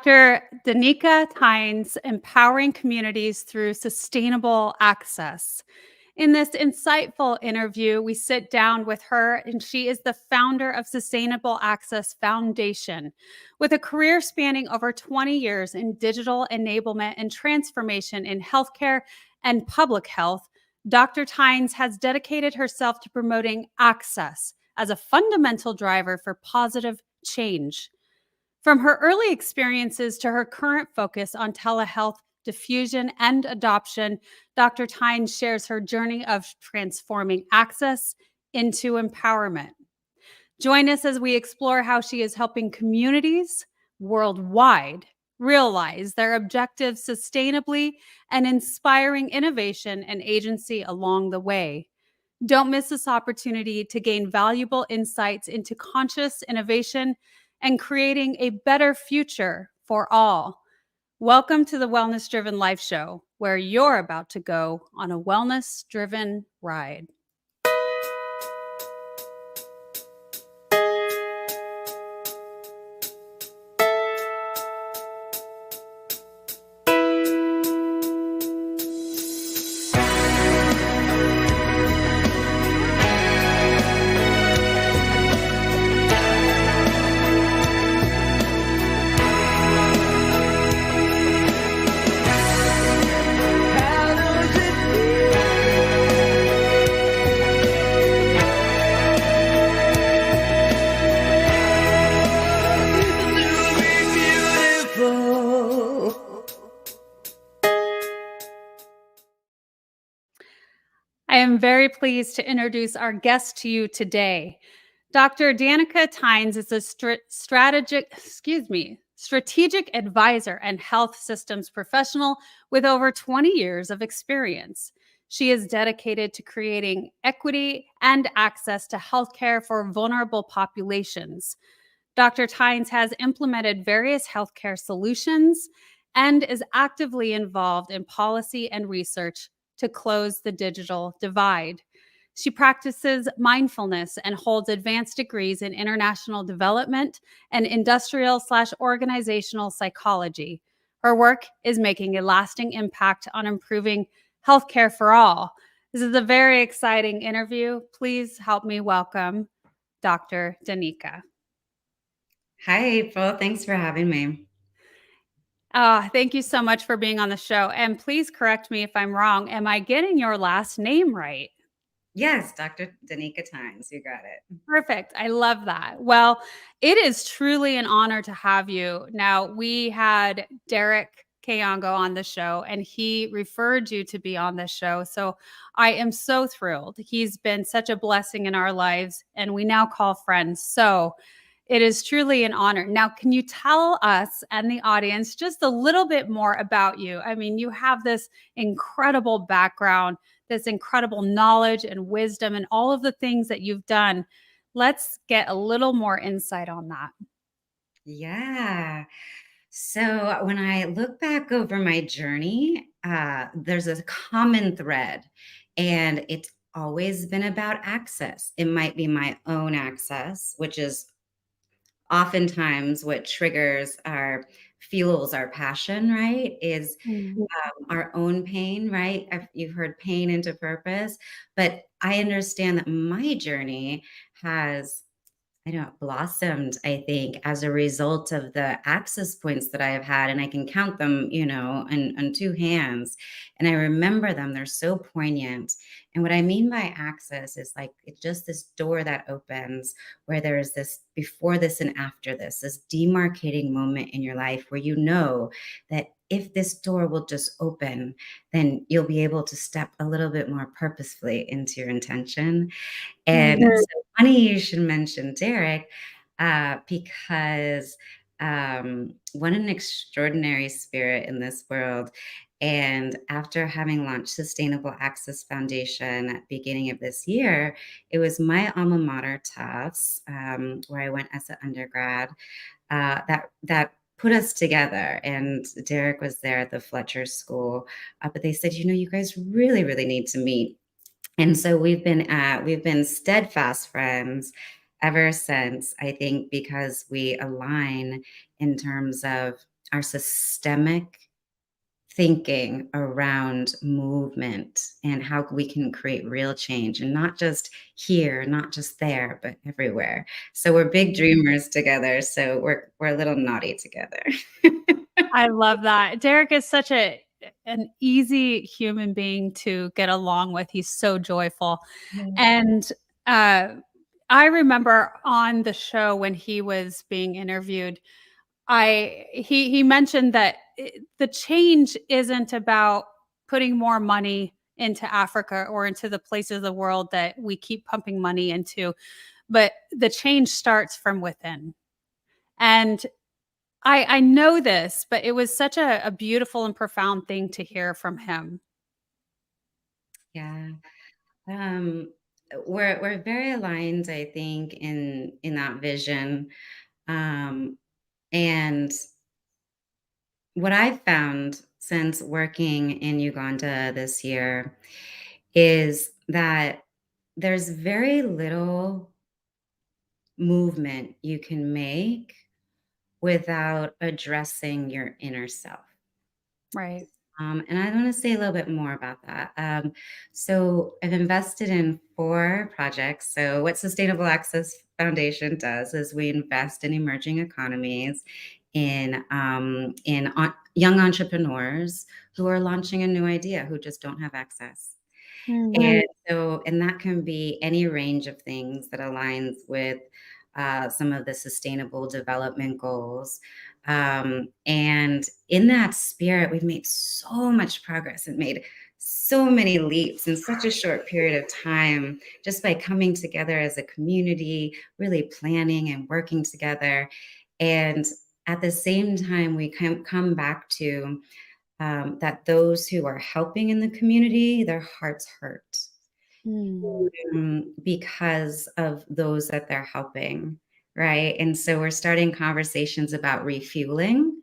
Dr. Danika Tynes, empowering communities through sustainable access. In this insightful interview, we sit down with her, and she is the founder of Sustainable Access Foundation. With a career spanning over 20 years in digital enablement and transformation in healthcare and public health, Dr. Tynes has dedicated herself to promoting access as a fundamental driver for positive change. From her early experiences to her current focus on telehealth diffusion and adoption, Dr. Tynes shares her journey of transforming access into empowerment. Join us as we explore how she is helping communities worldwide realize their objectives sustainably and inspiring innovation and agency along the way. Don't miss this opportunity to gain valuable insights into conscious innovation and creating a better future for all. Welcome to the Wellness Driven Life Show, where you're about to go on a wellness driven ride. I am very pleased to introduce our guest to you today. Dr. Danika Tynes is a strategic advisor and health systems professional with over 20 years of experience. She is dedicated to creating equity and access to healthcare for vulnerable populations. Dr. Tynes has implemented various healthcare solutions and is actively involved in policy and research to close the digital divide. She practices mindfulness and holds advanced degrees in international development and industrial/organizational psychology. Her work is making a lasting impact on improving healthcare for all. This is a very exciting interview. Please help me welcome Dr. Danika. Hi, April. Thanks for having me. Thank you so much for being on the show. And please correct me if I'm wrong. Am I getting your last name right? Yes, Dr. Danika Tynes. You got it. Perfect. I love that. Well, it is truly an honor to have you. Now, we had Derek Kayongo on the show, and he referred you to be on this show. So I am so thrilled. He's been such a blessing in our lives, and we now call friends. So it is truly an honor. Now, can you tell us and the audience just a little bit more about you? I mean, you have this incredible background, this incredible knowledge and wisdom, and all of the things that you've done. Let's get a little more insight on that. Yeah. So when I look back over my journey, there's a common thread, and it's always been about access. It might be my own access, which is oftentimes what triggers our fuels our passion, right? Is Mm. our own pain, right? You've heard pain into purpose, but I understand that my journey has, blossomed, I think, as a result of the access points that I have had. And I can count them, on two hands. And I remember them. They're so poignant. And what I mean by access is like, it's just this door that opens where there is this before this and after this demarcating moment in your life where you know that if this door will just open, then you'll be able to step a little bit more purposefully into your intention. And Mhm. so funny you should mention Derek, because what an extraordinary spirit in this world. And after having launched Sustainable Access Foundation at the beginning of this year, it was my alma mater, Tufts, where I went as an undergrad, that put us together. And Derek was there at the Fletcher School, but they said, you guys really, really need to meet. And so we've been steadfast friends ever since, I think because we align in terms of our systemic thinking around movement and how we can create real change, and not just here, not just there, but everywhere. So we're big dreamers together. So we're a little naughty together. I love that. Derek is such an easy human being to get along with. He's so joyful. And uh, I remember on the show when he was being interviewed, he mentioned that the change isn't about putting more money into Africa or into the places of the world that we keep pumping money into, but the change starts from within. And I know this, but it was such a beautiful and profound thing to hear from him. Yeah. Um, we're very aligned, I think, in that vision. Um, and what I've found since working in Uganda this year is that there's very little movement you can make without addressing your inner self. Right. And I want to say a little bit more about that. So I've invested in 4 projects. So what Sustainable Access Foundation does is we invest in emerging economies, in young entrepreneurs who are launching a new idea, who just don't have access. Mm. And that can be any range of things that aligns with some of the sustainable development goals. And in that spirit, we've made so much progress and made so many leaps in such a short period of time, just by coming together as a community, really planning and working together. And at the same time, we come back to that those who are helping in the community, their hearts hurt Mm. because of those that they're helping, right? And so we're starting conversations about refueling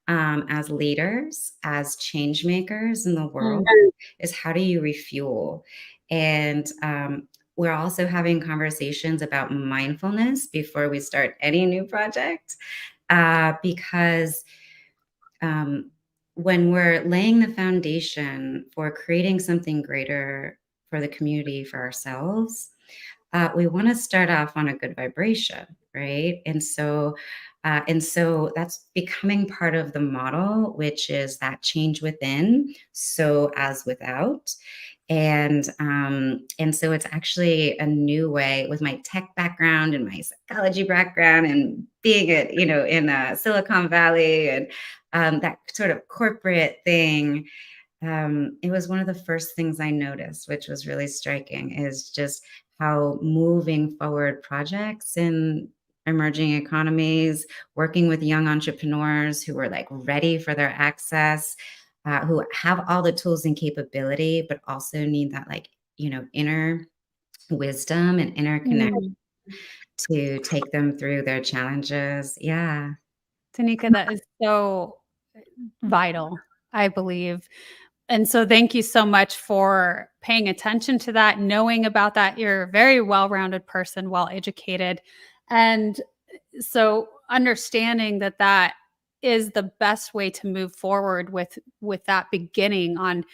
as leaders, as change makers in the Mm. world, is how do you refuel? And we're also having conversations about mindfulness before we start any new project, because um, when we're laying the foundation for creating something greater for the community, for ourselves, we want to start off on a good vibration, right? And so that's becoming part of the model, which is that change within, so as without. And so it's actually a new way, with my tech background and my psychology background and being in Silicon Valley, and that sort of corporate thing. It was one of the first things I noticed, which was really striking, is just how moving forward projects in emerging economies, working with young entrepreneurs who were like ready for their access, who have all the tools and capability, but also need that, like, inner wisdom and inner connect Mm. to take them through their challenges. Yeah. Tanika, that is so vital, I believe. And so thank you so much for paying attention to that, knowing about that. You're a very well-rounded person, well-educated. And so understanding that that is the best way to move forward with that beginning on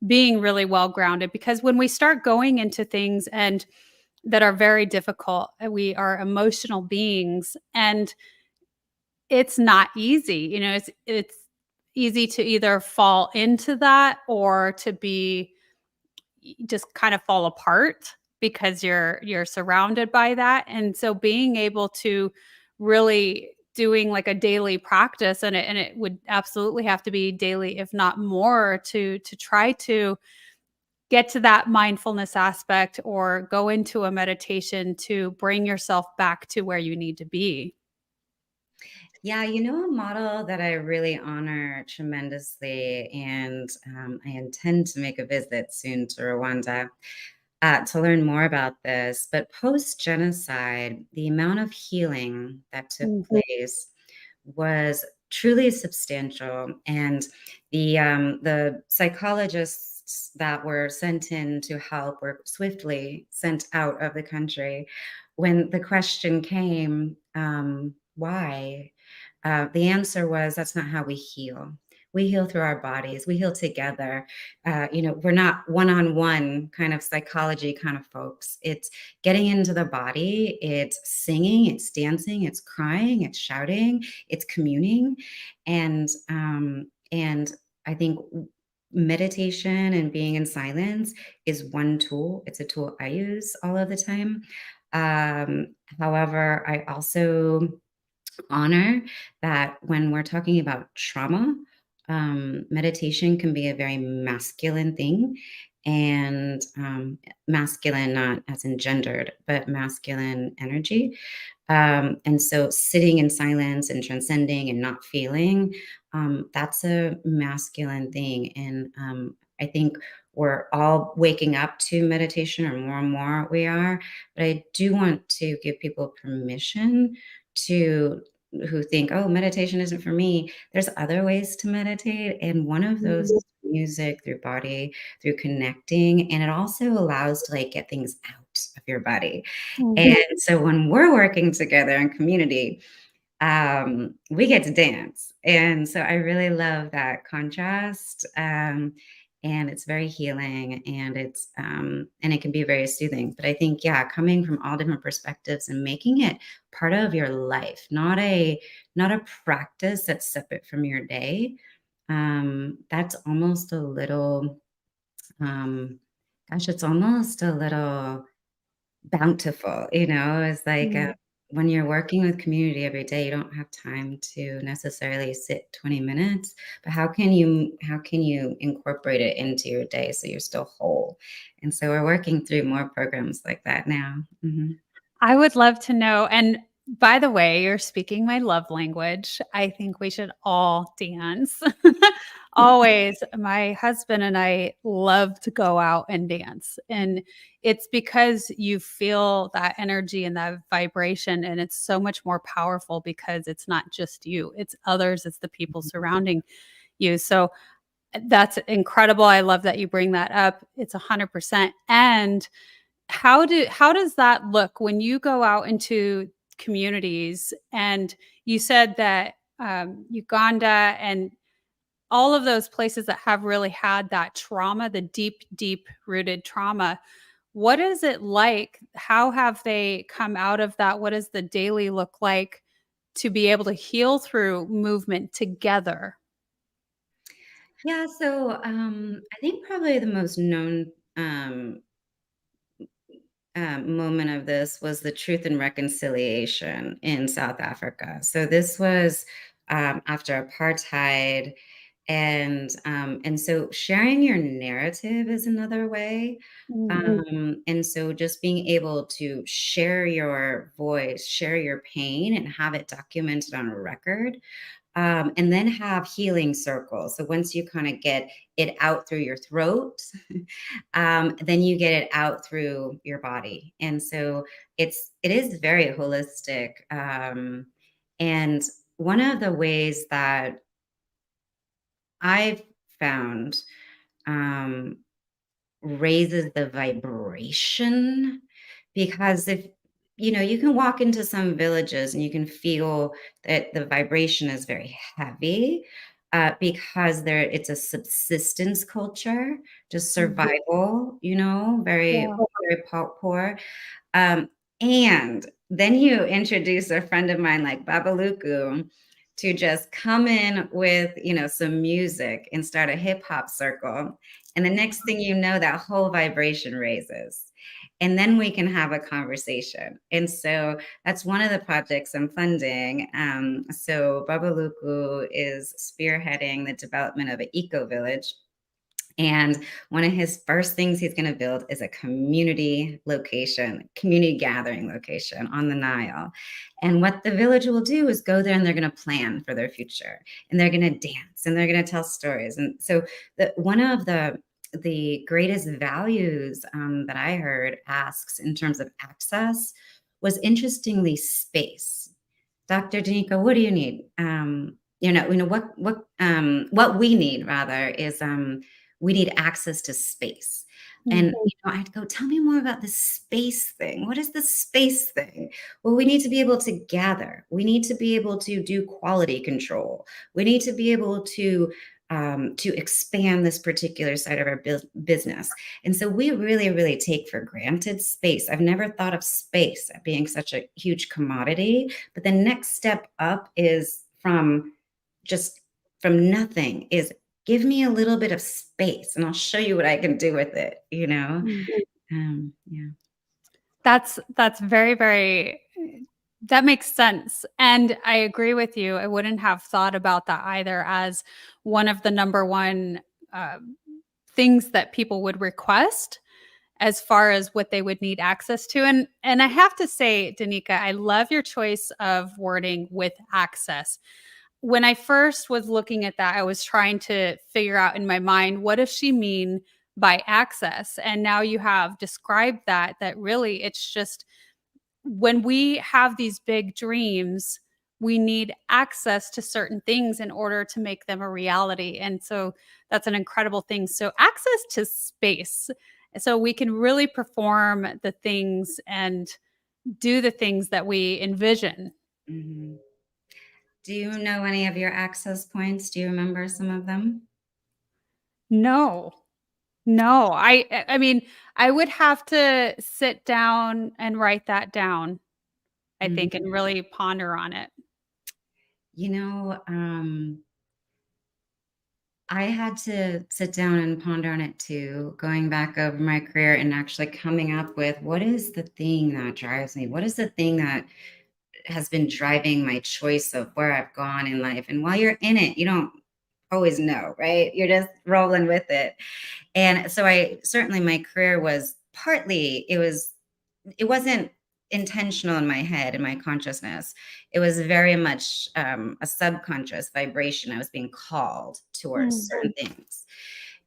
being really well grounded, because when we start going into things and that are very difficult, we are emotional beings, and it's not easy. It's easy to either fall into that or to be just kind of fall apart because you're surrounded by that. And so being able to really doing like a daily practice, and it would absolutely have to be daily if not more, to try to get to that mindfulness aspect or go into a meditation to bring yourself back to where you need to be. Yeah, a model that I really honor tremendously, and I intend to make a visit soon to Rwanda to learn more about this. But post genocide, the amount of healing that took place was truly substantial, and the psychologists that were sent in to help were swiftly sent out of the country. when the question came, why? The answer was, that's not how we heal. We heal through our bodies. We heal together. We're not one-on-one kind of psychology kind of folks. It's getting into the body. It's singing. It's dancing. It's crying. It's shouting. It's communing, and I think meditation and being in silence is one tool. It's a tool I use all of the time. However, I also honor that when we're talking about trauma, meditation can be a very masculine thing. And masculine, not as in gendered, but masculine energy. And so sitting in silence and transcending and not feeling, that's a masculine thing. And I think we're all waking up to meditation, or more and more we are. But I do want to give people permission to who think, oh, meditation isn't for me. There's other ways to meditate. And one of those is music, through body, through connecting. And it also allows to like get things out of your body. Mhm. And so when we're working together in community, we get to dance. And so I really love that contrast. And it's very healing, and and it can be very soothing. But I think, yeah, coming from all different perspectives and making it part of your life, not a practice that's separate from your day. That's almost a little, um, gosh, it's almost a little bountiful, it's like, Mhm. when you're working with community every day, you don't have time to necessarily sit 20 minutes, but how can you incorporate it into your day so you're still whole? And so we're working through more programs like that now. Mhm. I would love to know. And by the way, you're speaking my love language. I think we should all dance. Always. My husband and I love to go out and dance. And it's because you feel that energy and that vibration. And it's so much more powerful because it's not just you, it's others, it's the people surrounding you. So that's incredible. I love that you bring that up. It's 100%. And how does that look when you go out into communities? And you said that Uganda and all of those places that have really had that trauma, the deep rooted trauma. What is it like? How have they come out of that? What does the daily look like to be able to heal through movement together? Yeah, so, I think probably the most known, moment of this was the Truth and Reconciliation in South Africa. So this was, after apartheid, and so sharing your narrative is another way. Mhm. And so just being able to share your voice, share your pain, and have it documented on a record, and then have healing circles. So once you kind of get it out through your throat, then you get it out through your body. And so it is very holistic. And one of the ways that I've found, um, raises the vibration, because if you can walk into some villages and you can feel that the vibration is very heavy, because it's a subsistence culture, just Mhm. survival, very Yeah. very poor. um, and then you introduce a friend of mine like Babaluku to just come in with, some music and start a hip hop circle. And the next thing you know, that whole vibration raises. And then we can have a conversation. And so that's one of the projects I'm funding. So Babaluku is spearheading the development of an eco village, and one of his first things he's going to build is a community gathering location on the Nile. And what the village will do is go there and they're going to plan for their future, and they're going to dance and they're going to tell stories. And so one of the greatest values, that I heard asks in terms of access, was interestingly space. Dr. Danika, what do you need? What we need rather is, we need access to space. And, Mm, I'd go, "Tell me more about this space thing. What is the space thing?" "Well, we need to be able to gather. We need to be able to do quality control. We need to be able to expand this particular side of our business." And so we really, really take for granted space. I've never thought of space being such a huge commodity, but the next step up is just from nothing is give me a little bit of space and I'll show you what I can do with it, you know? mm. Yeah. That's very, very that makes sense, and I agree with you. I wouldn't have thought about that either as one of the number one, things that people would request as far as what they would need access to, and I have to say, Danica, I love your choice of wording "with access." When I first was looking at that, I was trying to figure out in my mind, what does she mean by access? And now you have described that really it's just when we have these big dreams, we need access to certain things in order to make them a reality. And so that's an incredible thing. So, access to space. So we can really perform the things and do the things that we envision. Mhm. Do you know any of your access points? Do you remember some of them? No, no. I mean, I would have to sit down and write that down, I think, Mhm. and really ponder on it. You know, I had to sit down and ponder on it too, going back over my career and actually coming up with what is the thing that drives me? What is the thing that has been driving my choice of where I've gone in life? And while you're in it, you don't always know, right? You're just rolling with it. And so I certainly my career was partly it wasn't intentional in my head in my consciousness. It was very much a subconscious vibration. I was being called towards Mm. certain things.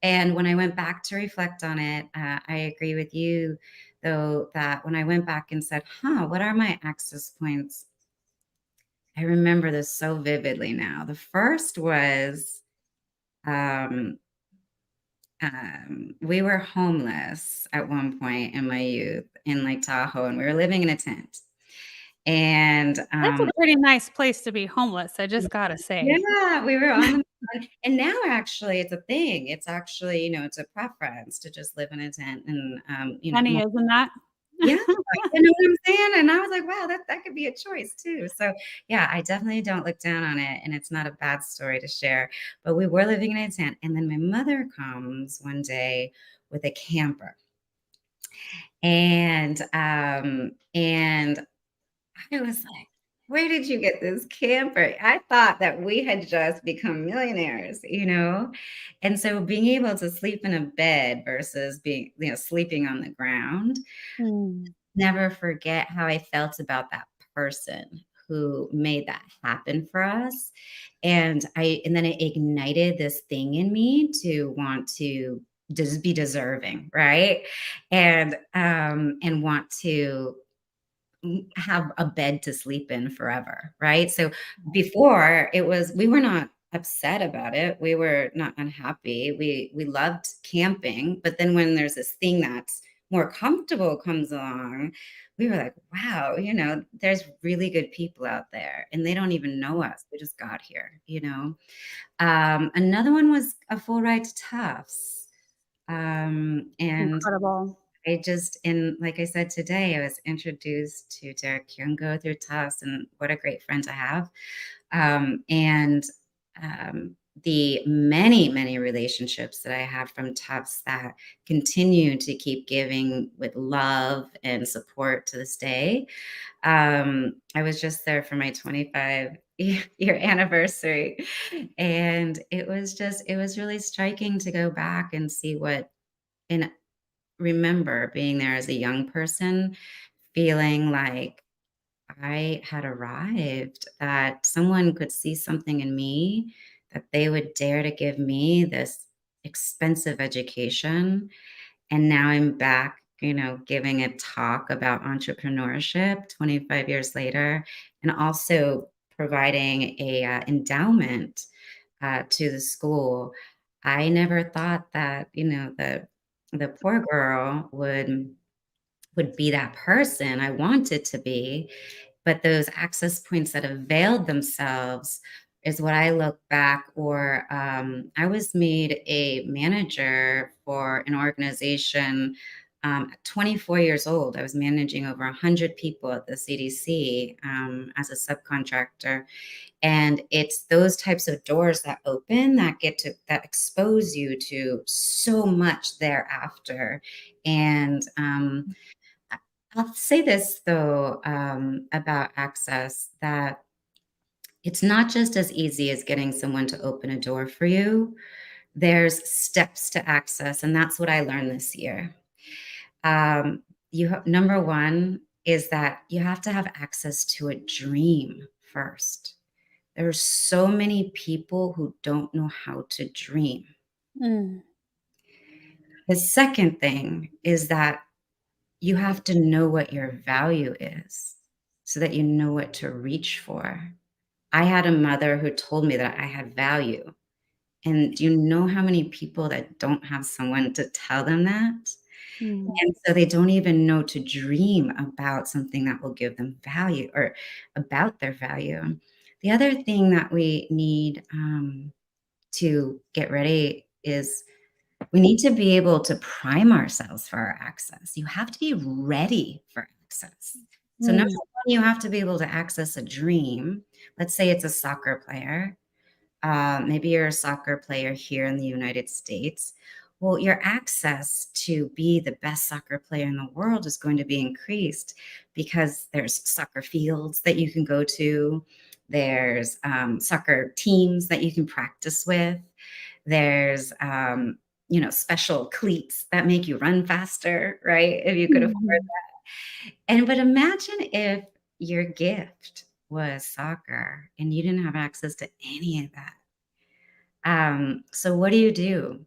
And when I went back to reflect on it, I agree with you, though, that when I went back and said, huh, what are my access points? I remember this so vividly now. The first was um, we were homeless at one point in my youth in Lake Tahoe, and we were living in a tent. And That's a pretty nice place to be homeless, I just gotta say. yeah, we were on the and now actually it's a thing. It's actually, it's a preference to just live in a tent and Funny, isn't that? yeah, you know what I'm saying? And I was like, wow, that could be a choice too. So yeah, I definitely don't look down on it. And it's not a bad story to share. But we were living in a tent. And then my mother comes one day with a camper. And I was like, where did you get this camper? I thought that we had just become millionaires, you know? And so being able to sleep in a bed versus being, sleeping on the ground, Mm, never forget how I felt about that person who made that happen for us. And then it ignited this thing in me to want to just be deserving, right? And want to have a bed to sleep in forever, right? So before it was we were not upset about it. We were not unhappy. We loved camping, but then when there's this thing that's more comfortable comes along, we were like, wow, there's really good people out there and they don't even know us. We just got here. Another one was a full ride to Tufts. And incredible. I just and like I said today, I was introduced to Derek Kyungo through Tufts, and what a great friend to have. And the many, many relationships that I have from Tufts that continue to keep giving with love and support to this day. I was just there for my 25 year anniversary, and it was really striking to go back and see what and remember being there as a young person, feeling like I had arrived, that someone could see something in me, that they would dare to give me this expensive education. And now I'm back, giving a talk about entrepreneurship 25 years later, and also providing a endowment to the school. I never thought that, the poor girl would be that person I wanted to be, but those access points that availed themselves is what I look back. Or I was made a manager for an organization at 24 years old. I was managing over 100 people at the CDC as a subcontractor. And it's those types of doors that open that expose you to so much thereafter. And I'll say this though, about access, that it's not just as easy as getting someone to open a door for you. There's steps to access, and that's what I learned this year. Um, number one is that you have to have access to a dream first. There are so many people who don't know how to dream. Mm, The second thing is that you have to know what your value is so that you know what to reach for. I had a mother who told me that I had value. And do you know how many people that don't have someone to tell them that? mm, And so they don't even know to dream about something that will give them value or about their value. The other thing that we need to get ready is we need to be able to prime ourselves for our access. You have to be ready for access. So, number mm, one, you have to be able to access a dream. Let's say it's a soccer player. Maybe you're a soccer player here in the United States. Well, your access to be the best soccer player in the world is going to be increased because there's soccer fields that you can go to. There's soccer teams that you can practice with. There's special cleats that make you run faster, right? If you could afford mhm, that. And but imagine if your gift was soccer and you didn't have access to any of that. So what do you do?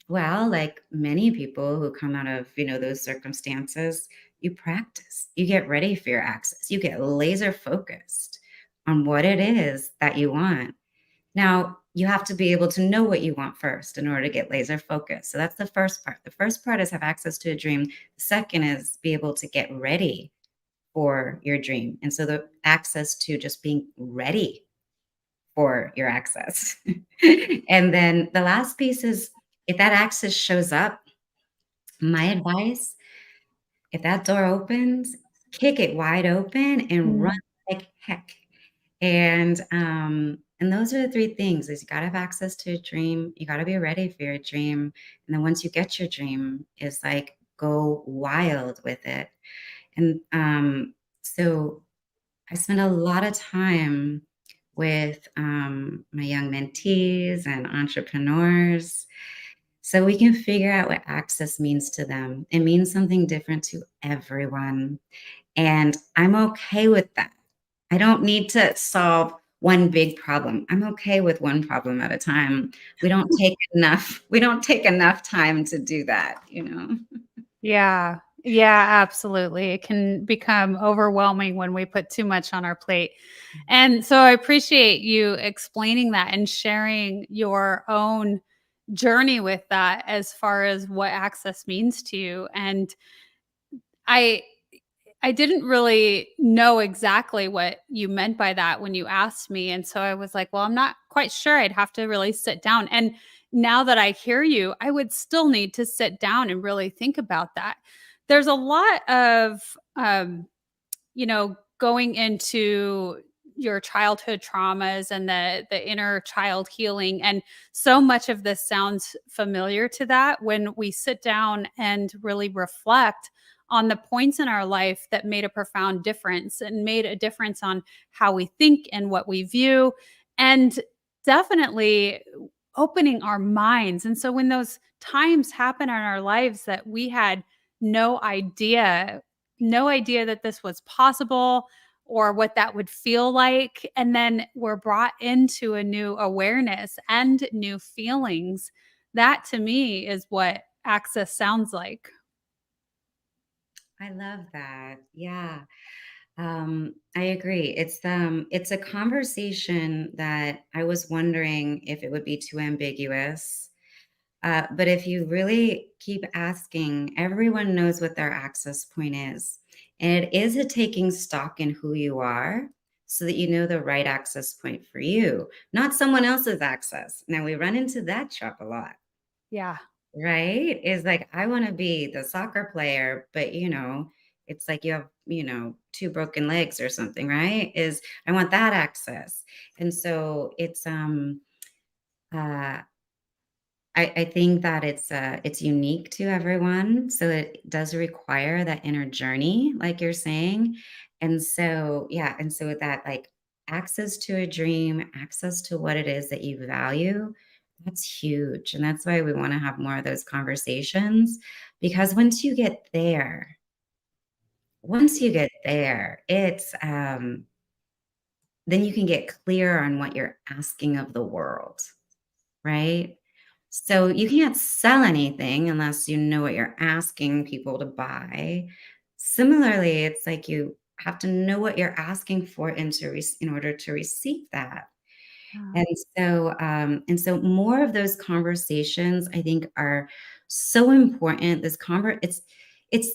Well, like many people who come out of, those circumstances, you practice. You get ready for your access. You get laser focused on what it is that you want. Now, you have to be able to know what you want first in order to get laser focused. So that's the first part. The first part is have access to a dream. The second is be able to get ready for your dream. And so the access to just being ready for your access. And then the last piece is if that access shows up, my advice, if that door opens, kick it wide open and run mm. like heck. And those are the three things is you gotta have access to a dream, you gotta be ready for your dream. And then once you get your dream, is like go wild with it. And so I spend a lot of time with my young mentees and entrepreneurs so we can figure out what access means to them. It means something different to everyone. And I'm okay with that. I don't need to solve one big problem. I'm okay with one problem at a time. We don't take enough time to do that. Yeah. Yeah, absolutely. It can become overwhelming when we put too much on our plate. And so I appreciate you explaining that and sharing your own journey with that as far as what access means to you. And I I didn't really know exactly what you meant by that when you asked me, and so I was like, "Well, I'm not quite sure. I'd have to really sit down." And now that I hear you, I would still need to sit down and really think about that. There's a lot of, going into your childhood traumas and the inner child healing, and so much of this sounds familiar to that when we sit down and really reflect on the points in our life that made a profound difference and made a difference on how we think and what we view, and definitely opening our minds. And so when those times happen in our lives that we had no idea no idea that this was possible or what that would feel like. And then we're brought into a new awareness and new feelings. That to me is what access sounds like. I love that. Yeah. I agree. It's a conversation that I was wondering if it would be too ambiguous. But if you really keep asking, everyone knows what their access point is. And it is a taking stock in who you are so that you know the right access point for you, not someone else's access. Now, we run into that trap a lot, Yeah. right? Is like, I want to be the soccer player, but it's like you have, two broken legs or something, right? Is I want that access. And so uh I think that it's unique to everyone, so it does require that inner journey, like you're saying, and so yeah, and so with that, like, access to a dream, access to what it is that you value, that's huge, and that's why we wanna have more of those conversations, because once you get there, then you can get clear on what you're asking of the world, right? So you can't sell anything unless you know what you're asking people to buy. Similarly, it's like you have to know what you're asking for in order to receive that. Yeah. And so more of those conversations I think are so important. It's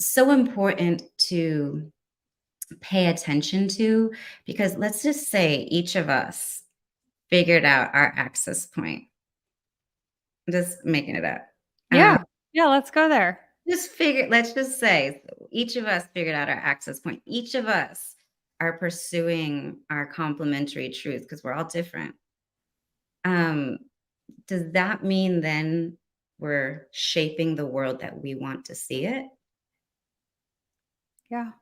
so important to pay attention to, because let's just say each of us figured out our access point. I'm just making it up. Um, Yeah. Yeah, let's go there. let's just say each of us figured out our access point. Each of us are pursuing our complementary truth because we're all different. Um, does that mean then we're shaping the world that we want to see it? Yeah.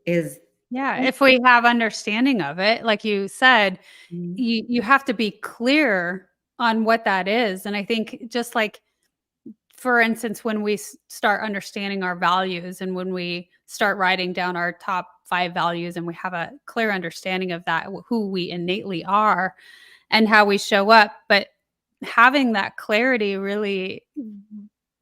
Is Yeah, if we have understanding of it, like you said, Mhm. you have to be clear on what that is, and I think just like, for instance, when we start understanding our values and when we start writing down our top 5 values and we have a clear understanding of that, who we innately are and how we show up, but having that clarity really,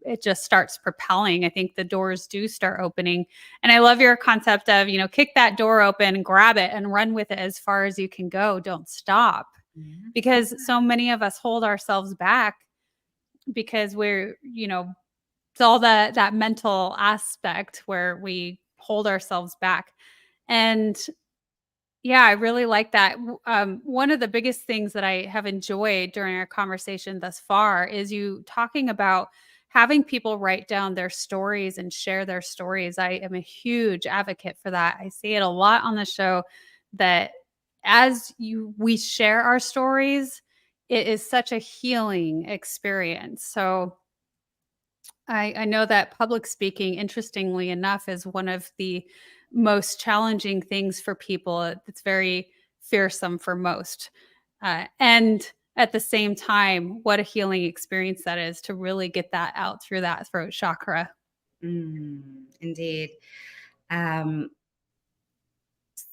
it just starts propelling. I think the doors do start opening. And I love your concept of, kick that door open, grab it and run with it as far as you can go. Don't stop. Yeah. Because so many of us hold ourselves back because it's all that mental aspect where we hold ourselves back. And yeah, I really like that. One of the biggest things that I have enjoyed during our conversation thus far is you talking about having people write down their stories and share their stories. I am a huge advocate for that. I see it a lot on the show that we share our stories, it is such a healing experience. So I know that public speaking, interestingly enough, is one of the most challenging things for people. It's very fearsome for most. And at the same time, what a healing experience that is to really get that out through that throat chakra. Indeed. Um,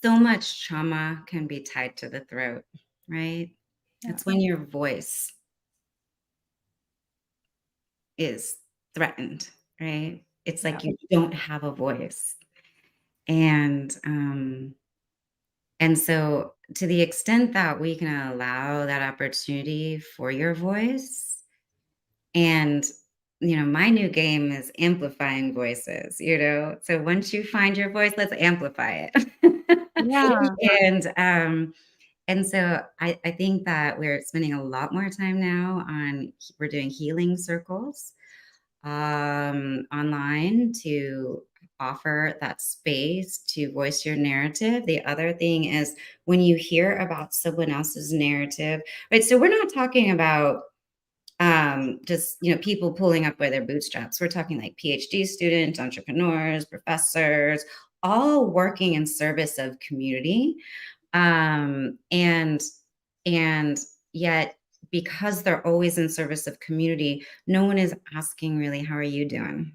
so much trauma can be tied to the throat, right? Yeah. It's when your voice is threatened, right? It's Yeah. like you don't have a voice. And and so to the extent that we can allow that opportunity for your voice, and my new game is amplifying voices, So once you find your voice, let's amplify it. Yeah. And so I think that we're spending a lot more time now we're doing healing circles online to offer that space to voice your narrative. The other thing is when you hear about someone else's narrative, right? So we're not talking about just people pulling up by their bootstraps. We're talking like PhD students, entrepreneurs, professors, all working in service of community, and and yet, because they're always in service of community, no one is asking really, how are you doing?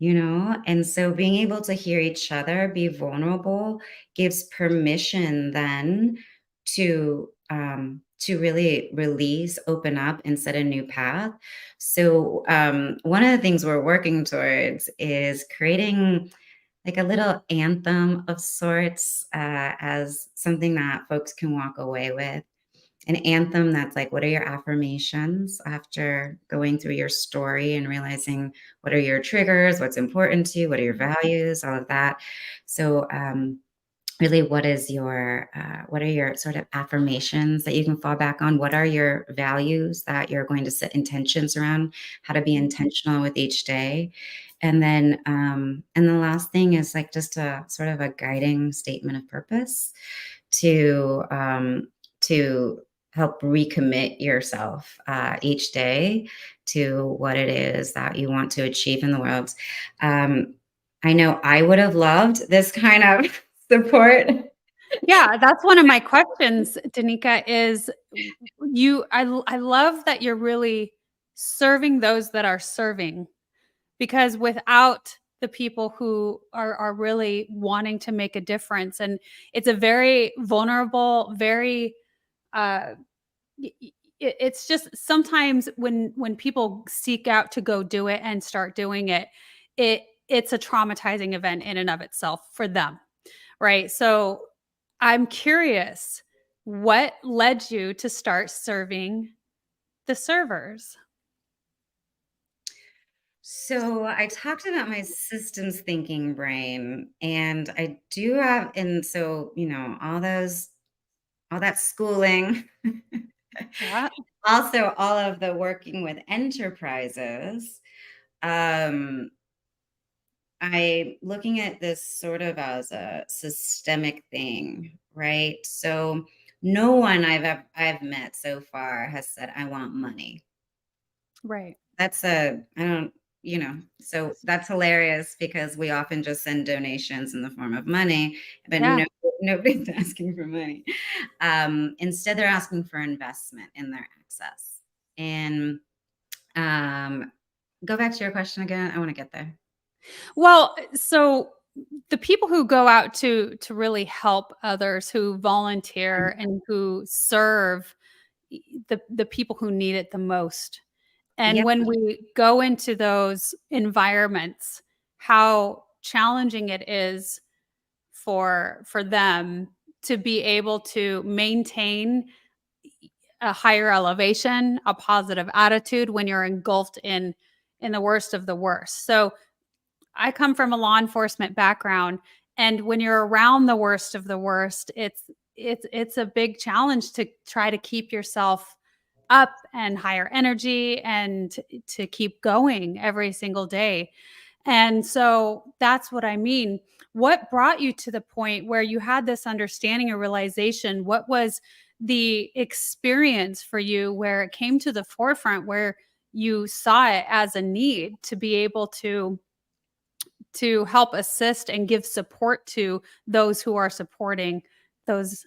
And so being able to hear each other be vulnerable gives permission then to really release, open up, and set a new path. So one of the things we're working towards is creating like a little anthem of sorts, as something that folks can walk away with. an anthem that's like, what are your affirmations after going through your story and realizing what are your triggers, what's important to you, what are your values, all of that. So, really, what are your sort of affirmations that you can fall back on? What are your values that you're going to set intentions around? How to be intentional with each day, and the last thing is like just a sort of a guiding statement of purpose to help recommit yourself each day to what it is that you want to achieve in the world. Um, I know I would have loved this kind of support. Yeah, that's one of my questions, Danika, is I love that you're really serving those that are serving, because without the people who are really wanting to make a difference, and it's a very vulnerable, very uh it's just sometimes when people seek out to go do it and start doing it, it's a traumatizing event in and of itself for them, right? So I'm curious, what led you to start serving the servers? So I talked about my systems thinking brain, and I do have, and so, all that schooling, Yeah, also all of the working with enterprises. Um, I looking at this sort of as a systemic thing, right? So no one I've met so far has said I want money. right. That's a I don't so that's hilarious because we often just send donations in the form of money, but Yeah. nobody's asking for money. Instead, they're asking for investment in their access. And um, go back to your question again. I want to get there. Well, so the people who go out to really help others, who volunteer and who serve the people who need it the most. And Yep. when we go into those environments, how challenging it is for them to be able to maintain a higher elevation, a positive attitude when you're engulfed in the worst of the worst. So I come from a law enforcement background, and when you're around the worst of the worst, it's a big challenge to try to keep yourself up and higher energy and to keep going every single day. And so that's what I mean. What brought you to the point where you had this understanding or realization? What was the experience for you where it came to the forefront, where you saw it as a need to be able to help assist and give support to those who are supporting those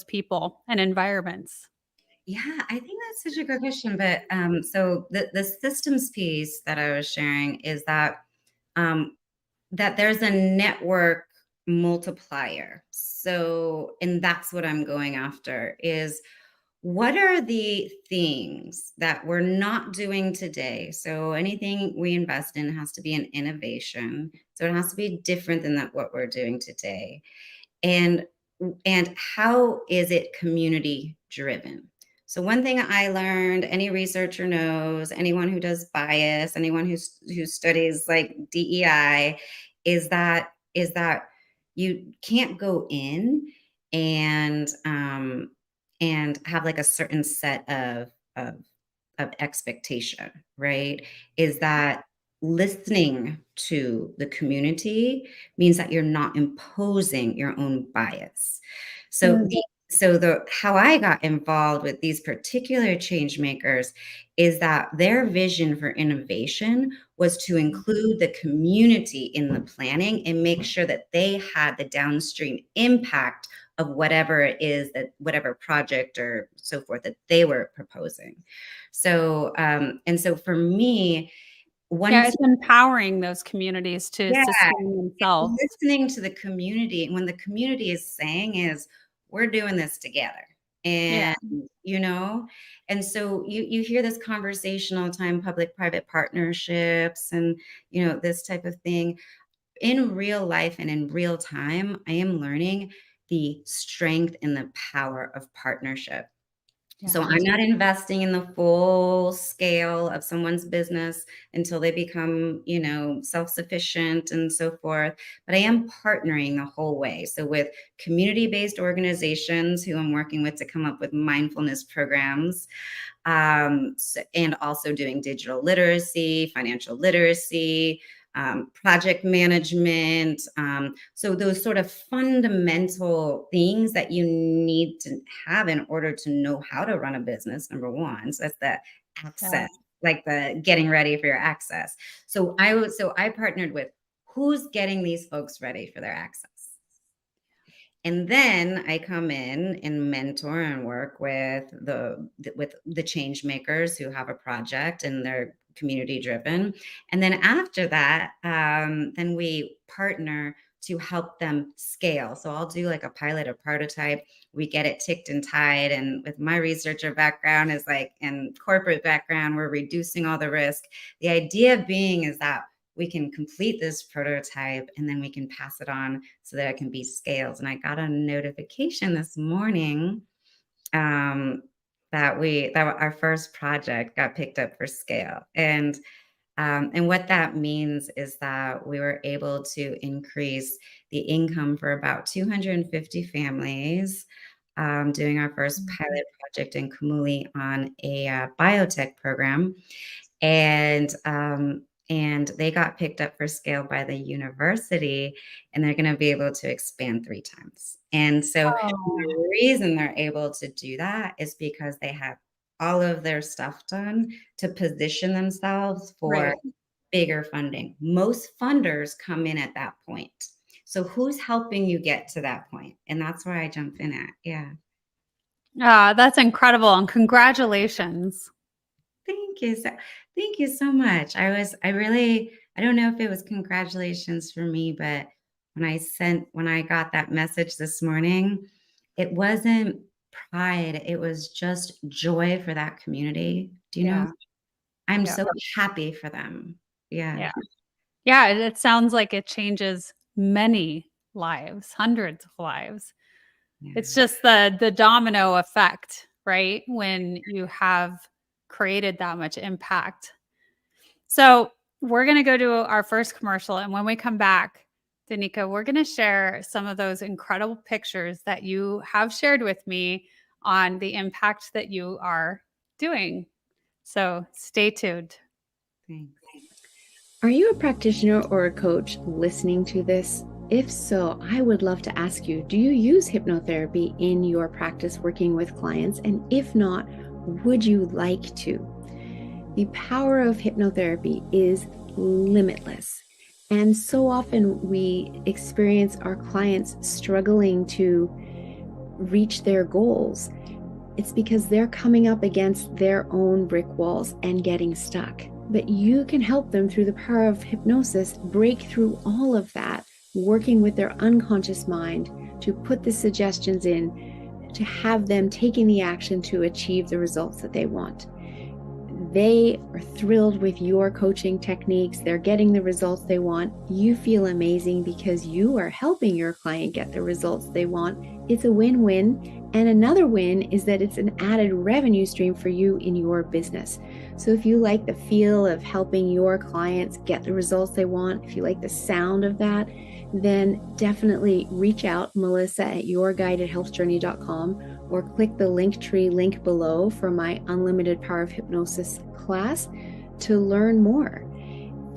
people and environments? Yeah, I think that's such a good question. But so the systems piece that I was sharing is um, that there's a network multiplier. So, and that's what I'm going after is what are the things that we're not doing today? So anything we invest in has to be an innovation. So it has to be different than that what we're doing today. And how is it community driven? So one thing I learned, any researcher knows, anyone who does bias, anyone who studies like DEI, is that you can't go in and have like a certain set of expectation, right? Is that listening to the community means that you're not imposing your own bias. So Mm, the how I got involved with these particular change makers is that their vision for innovation was to include the community in the planning and make sure that they had the downstream impact of whatever it is that whatever project or so forth that they were proposing. So and so for me, yeah, once it's empowering those communities to yeah, sustain themselves. listening to the community, and when the community is saying is, "We're doing this together." Yeah. And, you know, and so you hear this conversation all the time, public-private partnerships and, this type of thing. In real life and in real time, I am learning the strength and the power of partnership. So Yeah. I'm not investing in the full scale of someone's business until they become, self-sufficient and so forth. But I am partnering the whole way. So with community-based organizations who I'm working with to come up with mindfulness programs, and also doing digital literacy, financial literacy, project management. So those sort of fundamental things that you need to have in order to know how to run a business, number one. So that's the Yeah. access, like the getting ready for your access. So I partnered with who's getting these folks ready for their access. And then I come in and mentor and work with the change makers who have a project and they're community driven. And then after that, then we partner to help them scale. So I'll do like a pilot or prototype. We get it ticked and tied. And with my researcher background is like and corporate background, we're reducing all the risk. The idea being is that we can complete this prototype and then we can pass it on so that it can be scaled. And I got a notification this morning that our first project got picked up for scale. And what that means is that we were able to increase the income for about 250 families, doing our first Mhm. pilot project in Kamuli on a biotech program. And they got picked up for scale by the university, and they're going to be able to expand 3 times. And so Oh, the reason they're able to do that is because they have all of their stuff done to position themselves for right. bigger funding. Most funders come in at that point. So who's helping you get to that point? And that's where I jump in at. Yeah. Ah, that's incredible, and congratulations. Thank you so thank you so much. I don't know if it was congratulations for me, but when I got that message this morning, it wasn't pride, it was just joy for that community. Do you know? Yeah, I'm yeah, so happy for them. Yeah. yeah. Yeah, it sounds like it changes many lives, hundreds of lives. It's Yeah. just the domino effect, right? When you have created that much impact. So, we're gonna go to our first commercial, and when we come back, Danika, we're gonna share some of those incredible pictures that you have shared with me on the impact that you are doing. So, stay tuned. Thanks. Are you a practitioner or a coach listening to this? If so, I would love to ask you, do you use hypnotherapy in your practice working with clients? And if not, would you like to? The power of hypnotherapy is limitless. And so often we experience our clients struggling to reach their goals. It's because they're coming up against their own brick walls and getting stuck. But you can help them through the power of hypnosis break through all of that, working with their unconscious mind to put the suggestions in to have them taking the action to achieve the results that they want. They are thrilled with your coaching techniques. They're getting the results they want. You feel amazing because you are helping your client get the results they want. It's a win-win. And another win is that it's an added revenue stream for you in your business. So if you like the feel of helping your clients get the results they want, if you like the sound of that, then definitely reach out, Melissa at yourguidedhealthjourney.com, or click the Linktree link below for my Unlimited Power of Hypnosis class to learn more.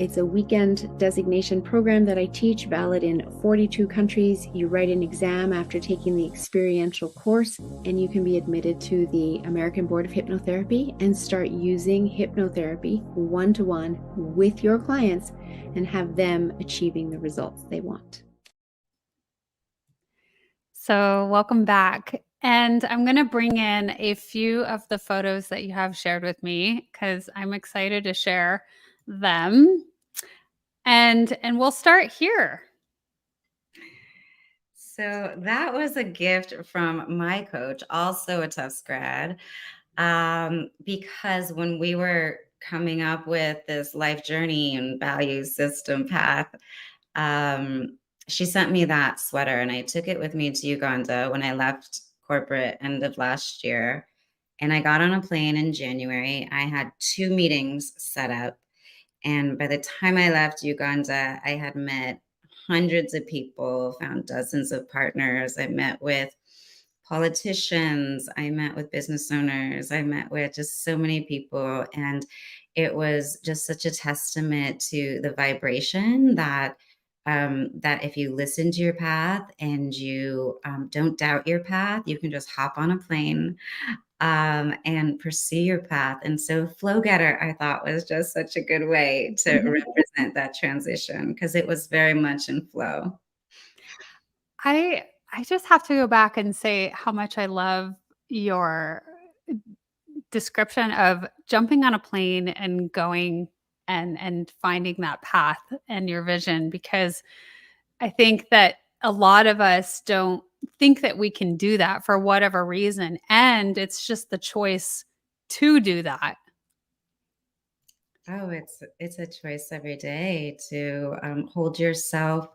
It's a weekend designation program that I teach, valid in 42 countries. You write an exam after taking the experiential course, and you can be admitted to the American Board of Hypnotherapy and start using hypnotherapy one-to-one with your clients and have them achieving the results they want. So, welcome back. And I'm going to bring in a few of the photos that you have shared with me because I'm excited to share them. And we'll start here. So that was a gift from my coach, also a Tufts grad. Because when we were coming up with this life journey and value system path, she sent me that sweater and I took it with me to Uganda when I left corporate end of last year. And I got on a plane in January. I had 2 meetings set up, and by the time I left Uganda, I had met hundreds of people, found dozens of partners. I met with politicians, I met with business owners, I met with just so many people. And it was just such a testament to the vibration that if you listen to your path and you don't doubt your path, you can just hop on a plane and pursue your path. And so Flow Getter, I thought, was just such a good way to represent that transition because it was very much in flow. I just have to go back and say how much I love your description of jumping on a plane and going and finding that path and your vision, because I think that a lot of us don't think that we can do that for whatever reason, and it's just the choice to do that. Oh, it's a choice every day to hold yourself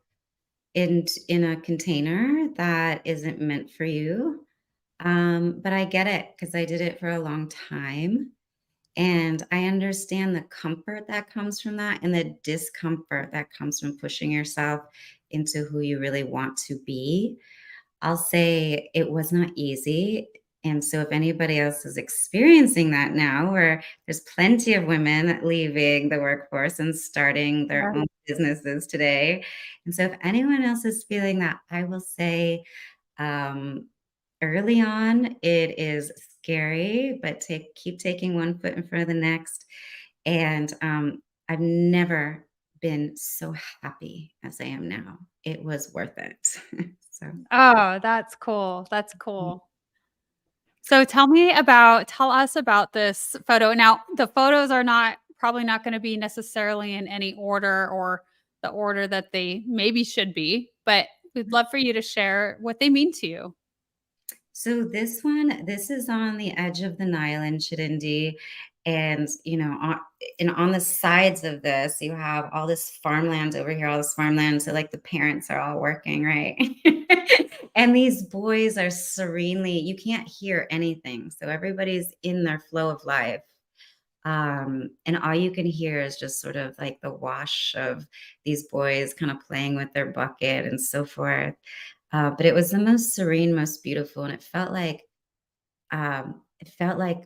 in a container that isn't meant for you. But I get it because I did it for a long time. And I understand the comfort that comes from that and the discomfort that comes from pushing yourself into who you really want to be. I'll say it was not easy. And so, if anybody else is experiencing that now, where there's plenty of women leaving the workforce and starting their own businesses today. And so, if anyone else is feeling that, I will say, um, early on, it is scary, but keep taking one foot in front of the next. And I've never been so happy as I am now. It was worth it. So. Oh, that's cool. That's cool. So tell us about this photo. Now, the photos are not probably not going to be necessarily in any order or the order that they maybe should be, but we'd love for you to share what they mean to you. So this is on the edge of the Nile in Chirindi. And, on the sides of this, you have all this farmland over here, all this farmland. So like the parents are all working, right? And these boys are serenely, you can't hear anything. So everybody's in their flow of life. And all you can hear is just sort of like the wash of these boys kind of playing with their bucket and so forth. But it was the most serene, most beautiful, and it felt like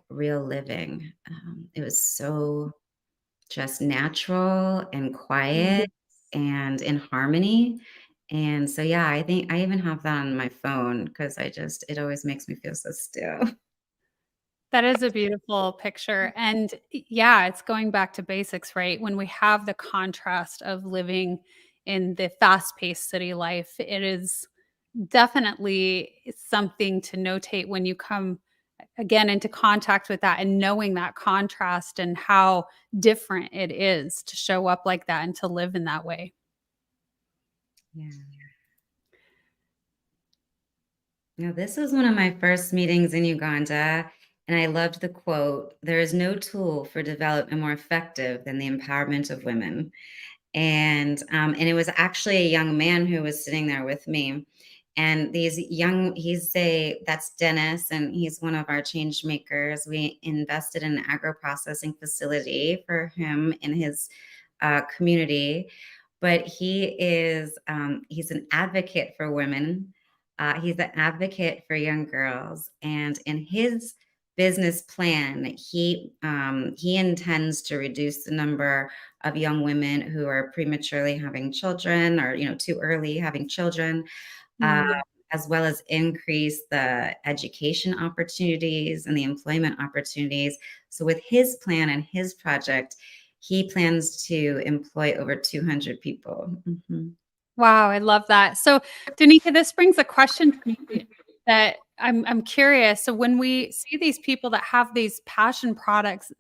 real living. It was so just natural and Mhm. quiet and in harmony. And so, yeah, I think I even have that on my phone because it always makes me feel so still. That is a beautiful picture. And yeah, it's going back to basics, right? When we have the contrast of living in the fast paced city life, it is definitely something to notate when you come again into contact with that and knowing that contrast and how different it is to show up like that and to live in that way. Yeah. Now, this was one of my first meetings in Uganda, and I loved the quote: "There is no tool for development more effective than the empowerment of women." And it was actually a young man who was sitting there with me. And that's Dennis, and he's one of our change makers. We invested in an agro processing facility for him in his community. But he's an advocate for women. He's an advocate for young girls. And in his business plan, he intends to reduce the number of young women who are prematurely having children or too early having children, uh, Mm. as well as increase the education opportunities and the employment opportunities. So with his plan and his project, he plans to employ over 200 people. Mhm. Wow, I love that. So, Danika, this brings a question to me that I'm curious. So, when we see these people that have these passion projects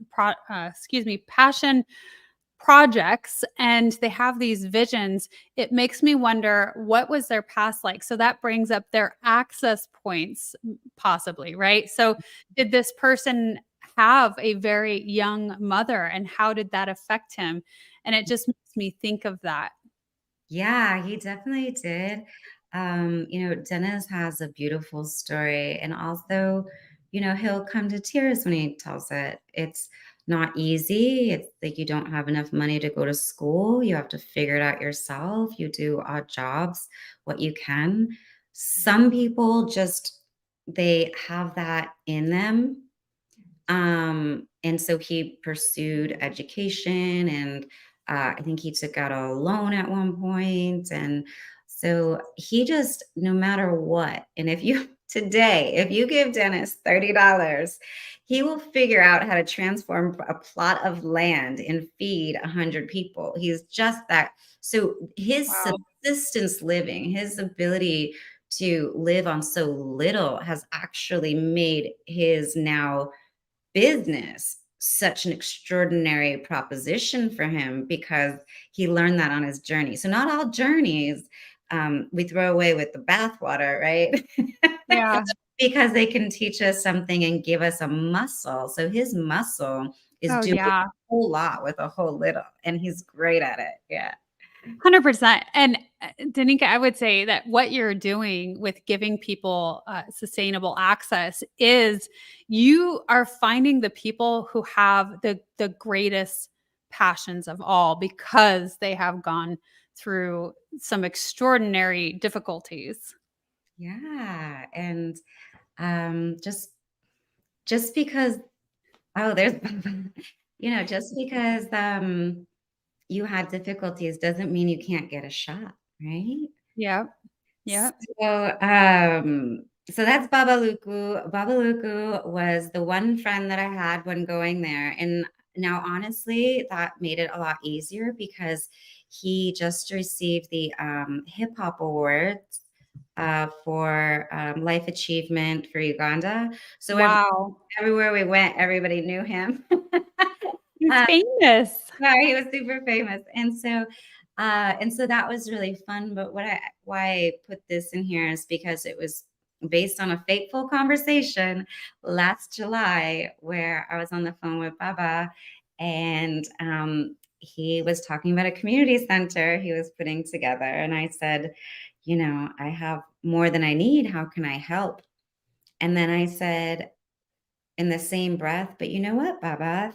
and they have these visions, it makes me wonder what was their past like. So that brings up their access points, possibly, right? So, did this person have a very young mother, and how did that affect him? And it just makes me think of that. Yeah, he definitely did. Dennis has a beautiful story, and also he'll come to tears when he tells it. It's not easy. It's like you don't have enough money to go to school. You have to figure it out yourself. You do odd jobs, what you can. Some people just, they have that in them. And so he pursued education, and I think he took out a loan at one point. And so he just, no matter what, and if you today, if you give Dennis $30, he will figure out how to transform a plot of land and feed 100 people. He's just that. So his Wow. subsistence living, his ability to live on so little has actually made his now business such an extraordinary proposition for him, because he learned that on his journey. So not all journeys we throw away with the bathwater, right? Yeah. Because they can teach us something and give us a muscle. So his muscle is Oh, doing a yeah. whole lot with a whole little, and he's great at it. Yeah. 100%. And Danika, I would say that what you're doing with giving people sustainable access is you are finding the people who have the greatest passions of all, because they have gone through some extraordinary difficulties. Yeah. And just because, oh, there's just because you had difficulties doesn't mean you can't get a shot, right? Yep. Yep. So, so that's Babaluku. Babaluku was the one friend that I had when going there. And now, honestly, that made it a lot easier because he just received the Hip Hop Awards for Life Achievement for Uganda. So Wow. everywhere we went, everybody knew him. He's famous. Yeah, he was super famous. And so that was really fun. But why I put this in here is because it was based on a fateful conversation last July where I was on the phone with Baba, and he was talking about a community center he was putting together. And I said, I have more than I need. How can I help? And then I said, in the same breath, but you know what, Baba?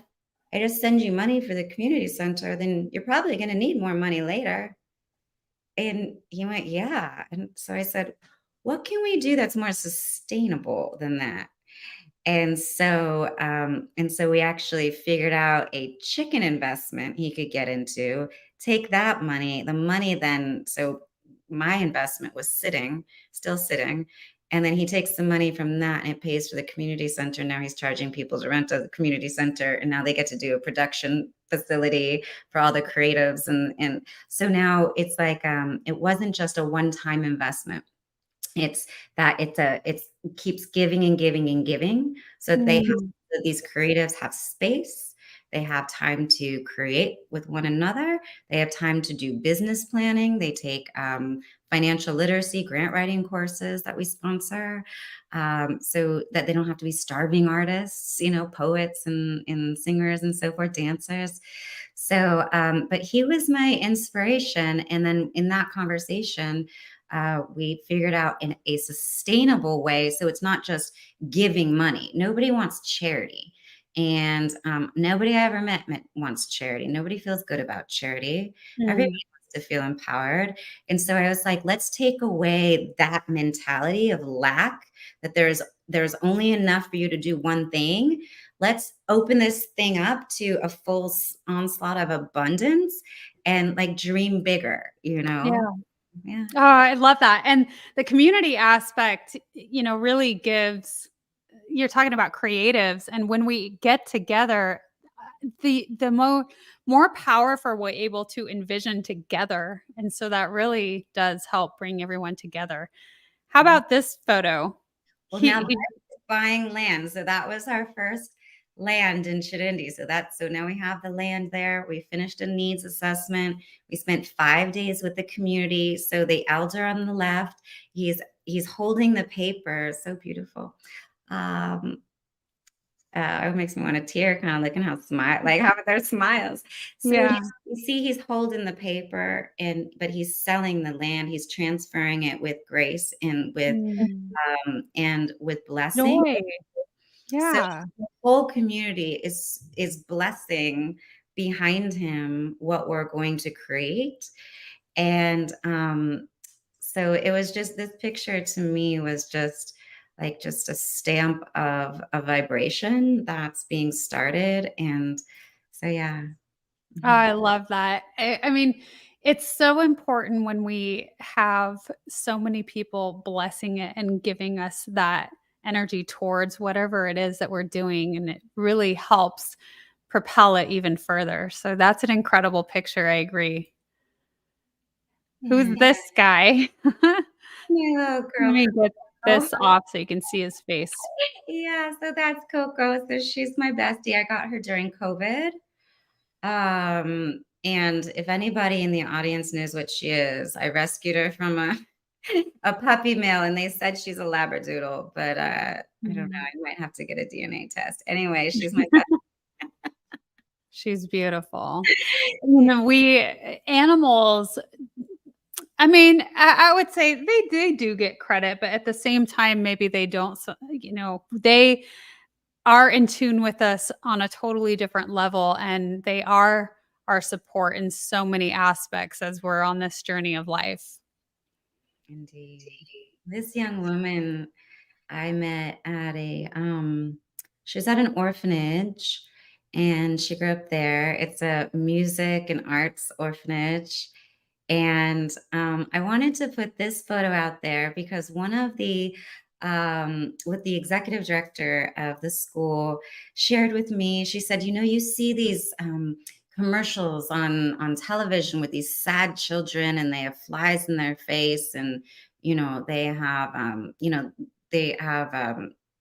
I just send you money for the community center, then you're probably going to need more money later. And he went, yeah. And so I said, what can we do that's more sustainable than that? And so we actually figured out a chicken investment he could get into, take that money, the money then, so my investment was still sitting. And then he takes the money from that and it pays for the community center. Now he's charging people to rent a community center, and now they get to do a production facility for all the creatives. And so now it's like, it wasn't just a one-time investment. It's that it keeps giving and giving and giving, so that Mm. these creatives have space, they have time to create with one another, they have time to do business planning, they take financial literacy grant writing courses that we sponsor, so that they don't have to be starving artists, poets and singers and so forth, dancers. So but he was my inspiration, and then in that conversation we figured out in a sustainable way. So it's not just giving money. Nobody wants charity. And nobody I ever met wants charity. Nobody feels good about charity. Everybody Mm. wants to feel empowered. And so I was like, let's take away that mentality of lack, that there's only enough for you to do one thing. Let's open this thing up to a full onslaught of abundance and like dream bigger, Yeah. Yeah. Oh, I love that. And the community aspect, really gives, you're talking about creatives. And when we get together, the more powerful we're able to envision together. And so that really does help bring everyone together. How Yeah. about this photo? Well, now He that's buying land. So that was our first land in Chirindi. So now we have the land there. We finished a needs assessment. We spent 5 days with the community. So the elder on the left, he's holding the paper. So beautiful. Um, it makes me want to tear, kind of looking how their smiles. So Yeah. you see, he's holding the paper, but he's selling the land. He's transferring it with grace and with Mm. and with blessing. Joy. So Yeah. the whole community is blessing behind him what we're going to create. And so it was just, this picture to me was just like just a stamp of a vibration that's being started. And so yeah. Oh, Mhm. I love that. I mean, it's so important when we have so many people blessing it and giving us that energy towards whatever it is that we're doing, and it really helps propel it even further. So that's an incredible picture. I agree. Who's Yeah. this guy? Let My little girl me get Coco. this off so you can see his face. Yeah, so that's Coco. So she's my bestie. I got her during COVID. And if anybody in the audience knows what she is, I rescued her from a a puppy mill, and they said she's a Labradoodle, but I don't know. Mhm. I might have to get a DNA test. Anyway, she's my best. She's beautiful. You know, we animals, I mean, I would say they do get credit, but at the same time, maybe they don't. So, you know, they are in tune with us on a totally different level, and they are our support in so many aspects as we're on this journey of life. Indeed. This young woman I met at she was at an orphanage, and she grew up there. It's a music and arts orphanage. And I wanted to put this photo out there because one of with the executive director of the school shared with me, she said, you know, you see these commercials on television with these sad children, and they have flies in their face, and, you know, they have,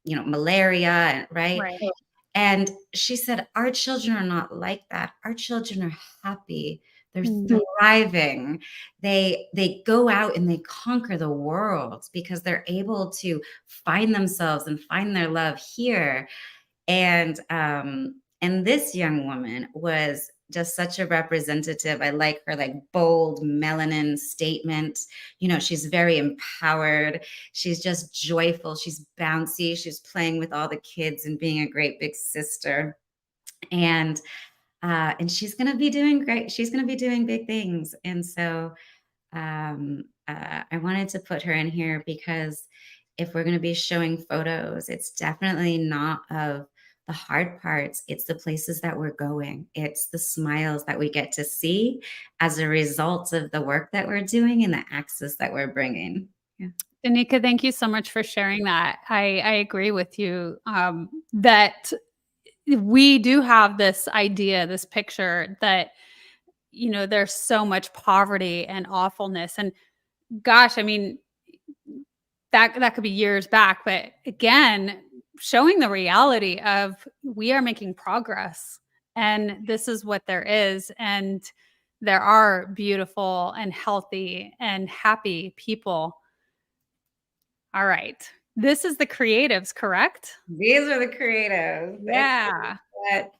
malaria, right? Right. And she said, our children are not like that. Our children are happy. They're Mm. thriving. They go out and they conquer the world because they're able to find themselves and find their love here. And this young woman was just such a representative. I like her like bold melanin statement. You know, she's very empowered. She's just joyful. She's bouncy. She's playing with all the kids and being a great big sister. And she's going to be doing great. She's going to be doing big things. And so I wanted to put her in here because if we're going to be showing photos, it's definitely not of the hard parts. It's the places that we're going. It's the smiles that we get to see as a result of the work that we're doing and the access that we're bringing. Yeah. Danica, thank you so much for sharing that. I agree with you that we do have this idea, this picture that, you know, there's so much poverty and awfulness. And gosh, I mean, that could be years back, but again, showing the reality of we are making progress, and this is what there is, and there are beautiful and healthy and happy people. All right. This is the creatives, correct? These are the creatives. It's Yeah. got,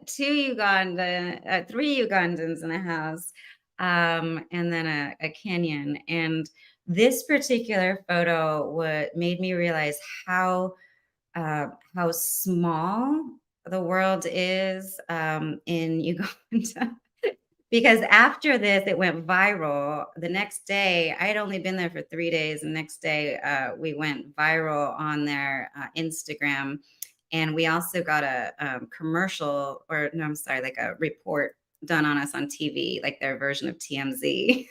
three Ugandans in a house, and then a Kenyan. And this particular photo made me realize how small the world is in Uganda. Because after this, it went viral. The next day, I had only been there for 3 days. The next day, we went viral on their Instagram. And we also got a commercial, or no, I'm sorry, like a report done on us on TV, like their version of TMZ.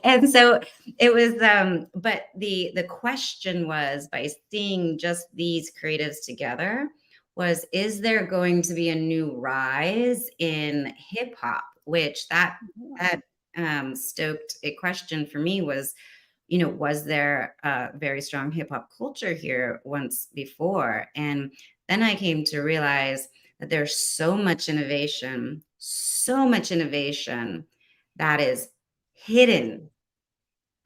And so it was, but the question was, by seeing just these creatives together, was, is there going to be a new rise in hip hop? Which that stoked a question for me. Was, you know, was there a very strong hip hop culture here once before? And then I came to realize that there's so much innovation that is hidden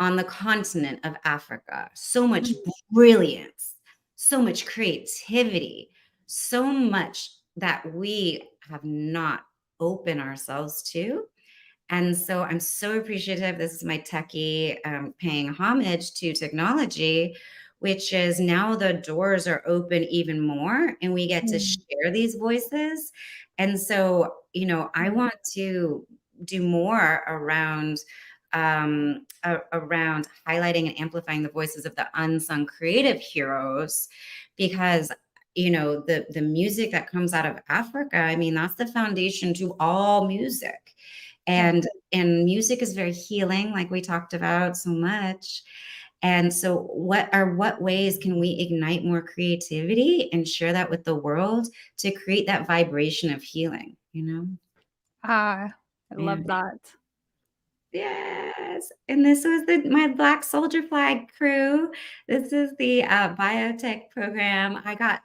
on the continent of Africa. So much brilliance, so much creativity, so much that we have not opened ourselves to. And so I'm so appreciative. This is my techie paying homage to technology, which is now the doors are open even more and we get to Mm. share these voices. And so, I want to do more around highlighting and amplifying the voices of the unsung creative heroes, because the music that comes out of Africa, I mean, that's the foundation to all music. Yeah. And music is very healing, like we talked about so much. And so what ways can we ignite more creativity and share that with the world to create that vibration of healing? Ah, I Yeah. love that. Yes, and this was my Black Soldier Flag crew. This is the, biotech program. I got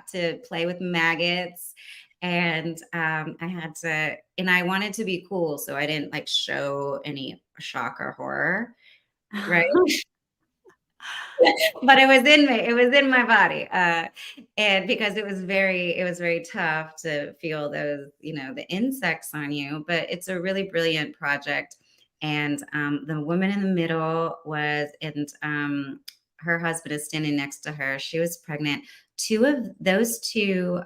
to play with maggots, and, I wanted to be cool, so I didn't, like, show any shock or horror, right? But it was in my body, and because it was very tough to feel those, the insects on you, but it's a really brilliant project. And the woman in the middle her husband is standing next to her. She was pregnant. Two of those two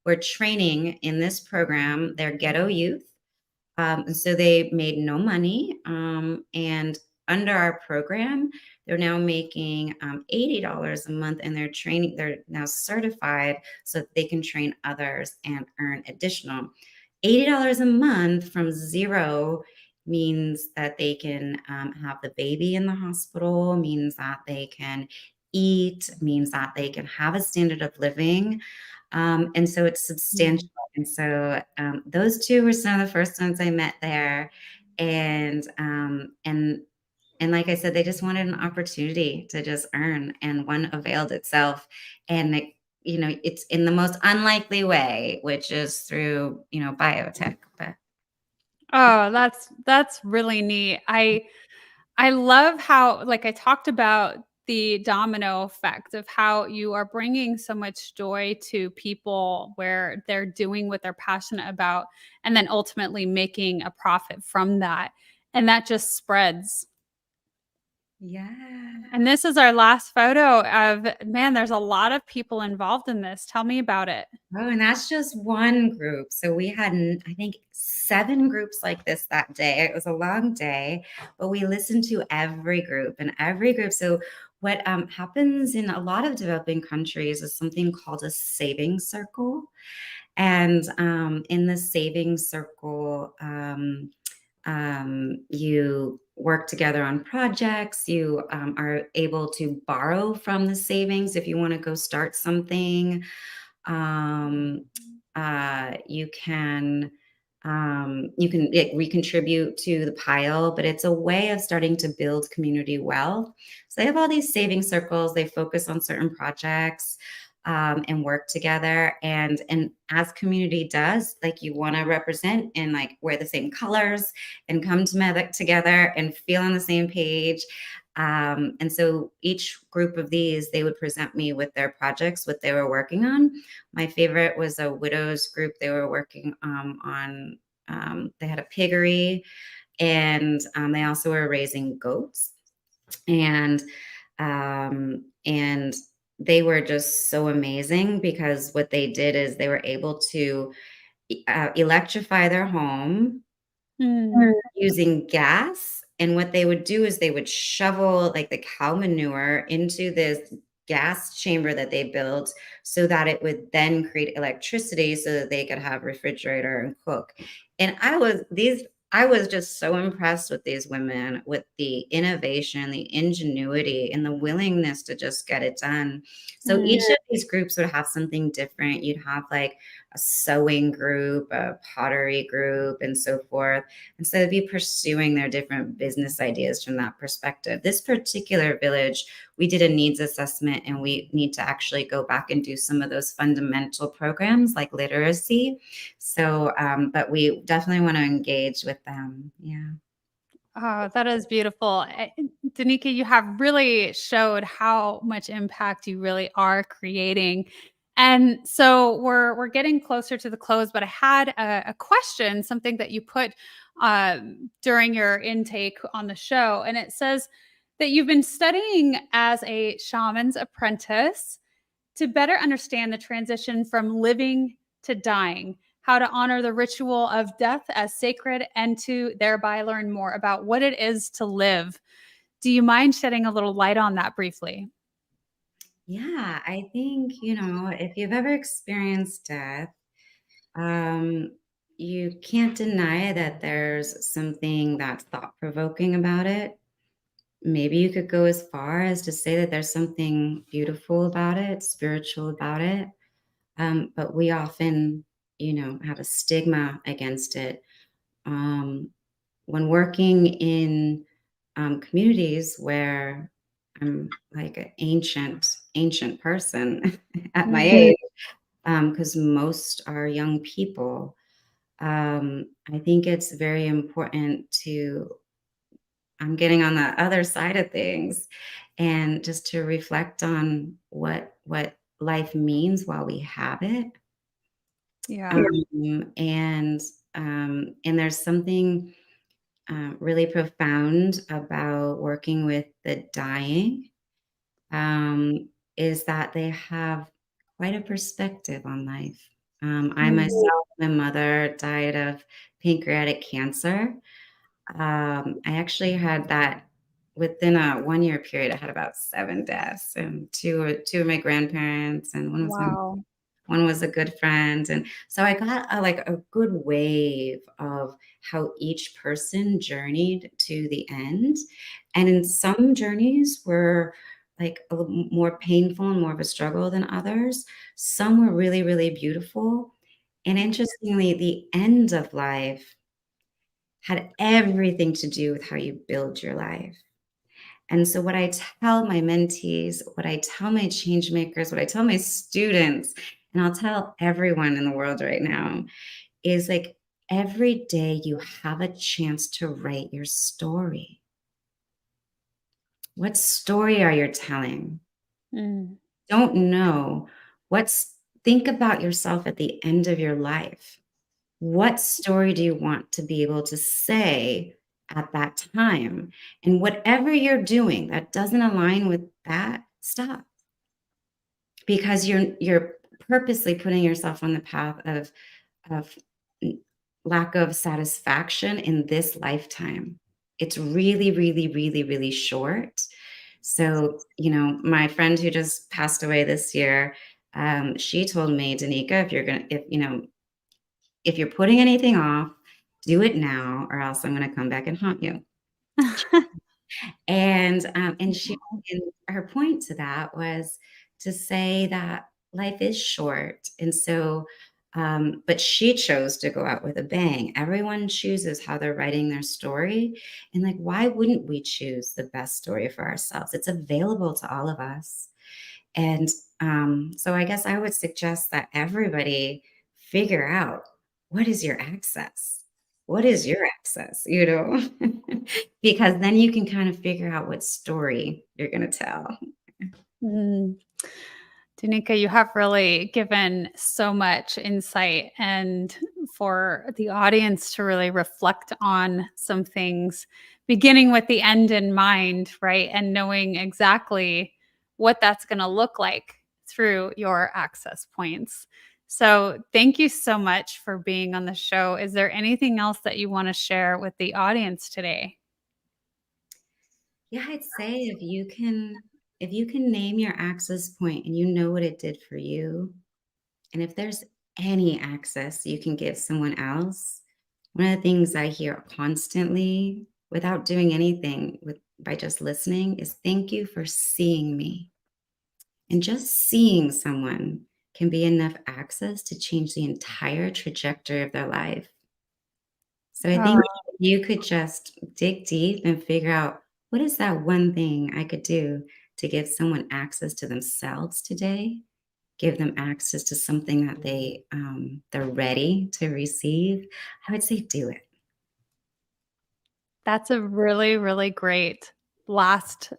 were training in this program. They're ghetto youth, and so they made no money. And under our program, they're now making $80 a month, and they're now certified so that they can train others and earn additional $80 a month from zero. Means that they can have the baby in the hospital, means that they can eat, means that they can have a standard of living. And so it's substantial. Mm. And so those two were some of the first ones I met there. And and like I said, they just wanted an opportunity to just earn, and one availed itself. And it's in the most unlikely way, which is through biotech. But Oh, that's really neat. I love how, like, I talked about the domino effect of how you are bringing so much joy to people where they're doing what they're passionate about and then ultimately making a profit from that. And that just spreads. yeah. And this is our last photo of, man, there's a lot of people involved in this. Tell me about it. Oh, and that's just one group. So we had, I think, 7 groups like this that day. It was a long day, but we listened to every group and every group. So what happens in a lot of developing countries is something called a saving circle. And in the saving circle, you work together on projects. You are able to borrow from the savings if you want to go start something. um, we contribute to the pile, but it's a way of starting to build community wealth. So they have all these saving circles. They focus on certain projects, and work together. And as community does, like, you want to represent and like wear the same colors and come together and feel on the same page. And so each group of these, they would present me with their projects, what they were working on. My favorite was a widows group. They were working on, they had a piggery, and they also were raising goats. And and they were just so amazing because what they did is they were able to electrify their home Mm. using gas. And what they would do is they would shovel like the cow manure into this gas chamber that they built so that it would then create electricity so that they could have refrigerator and cook. And I was just so impressed with these women, with the innovation, the ingenuity, and the willingness to just get it done. So Mm. each of these groups would have something different. You'd have like a sewing group, a pottery group, and so forth. And so they'd be pursuing their different business ideas from that perspective. This particular village, we did a needs assessment, and we need to actually go back and do some of those fundamental programs like literacy. So, but we definitely want to engage with them. Yeah. Oh, that is beautiful. Danika, you have really showed how much impact you really are creating. And so we're getting closer to the close, but I had a question, something that you put during your intake on the show, and it says, that you've been studying as a shaman's apprentice to better understand the transition from living to dying, how to honor the ritual of death as sacred, and to thereby learn more about what it is to live. Do you mind shedding a little light on that briefly? Yeah, I think, if you've ever experienced death, um, you can't deny that there's something that's thought provoking about it. Maybe you could go as far as to say that there's something beautiful about it, spiritual about it. But we often, have a stigma against it. Um, when working in communities where I'm like an ancient person at my Mm, age, because most are young people, I think it's very important to I'm getting on the other side of things and just to reflect on what life means while we have it. yeah. And there's something really profound about working with the dying, is that they have quite a perspective on life. I Mm, myself, my mother died of pancreatic cancer. I actually had that within a 1 year period. I had about 7 deaths, and two of my grandparents, and wow. one was a good friend, and so I got a good wave of how each person journeyed to the end, and in some journeys were like a little more painful and more of a struggle than others. Some were really, really beautiful, and interestingly, the end of life had everything to do with how you build your life. And so, what I tell my mentees, what I tell my change makers, what I tell my students, and I'll tell everyone in the world right now is like every day you have a chance to write your story. What story are you telling? Mm, Don't know. Think about yourself at the end of your life. What story do you want to be able to say at that time? And whatever you're doing that doesn't align with that, stop. Because you're purposely putting yourself on the path of lack of satisfaction in this lifetime. It's really, really, really, really short. So, my friend who just passed away this year, she told me, Danika, if you're putting anything off, do it now, or else I'm going to come back and haunt you. And and her point to that was to say that life is short, and so, but she chose to go out with a bang. Everyone chooses how they're writing their story, and like, why wouldn't we choose the best story for ourselves? It's available to all of us. And so I guess I would suggest that everybody figure out what is your access? What is your access? Because then you can kind of figure out what story you're going to tell. mm. Danica, you have really given so much insight and for the audience to really reflect on some things, beginning with the end in mind, right? And knowing exactly what that's going to look like through your access points. So, thank you so much for being on the show. Is there anything else that you want to share with the audience today? Yeah, I'd say if you can name your access point and you know what it did for you, and if there's any access you can give someone else, one of the things I hear constantly without doing anything with by just listening is thank you for seeing me. And just seeing someone can be enough access to change the entire trajectory of their life. So I think Oh, if you could just dig deep and figure out what is that one thing I could do to give someone access to themselves today, give them access to something that they're ready to receive, I would say do it. that's a really, really great last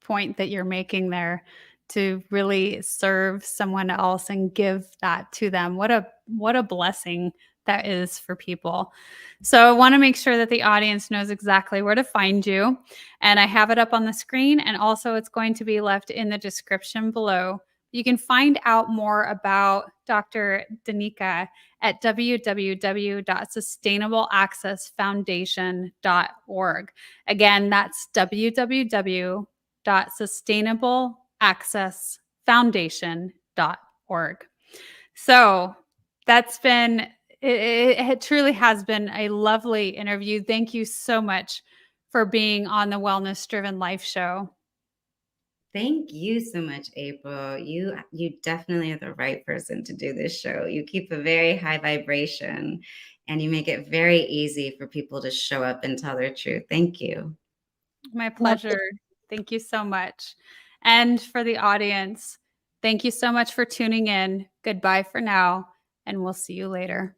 point that you're making there to really serve someone else and give that to them. What a blessing that is for people. So I want to make sure that the audience knows exactly where to find you. And I have it up on the screen, and also it's going to be left in the description below. You can find out more about Dr. Danika at www.sustainableaccessfoundation.org. Again, that's www.sustainableaccessfoundation.org. So that's been, it truly has been a lovely interview. Thank you so much for being on the Wellness Driven Life Show. Thank you so much, April. You definitely are the right person to do this show. You keep a very high vibration and you make it very easy for people to show up and tell their truth. Thank you. My pleasure. Thank you so much. And for the audience, thank you so much for tuning in. Goodbye for now, and we'll see you later.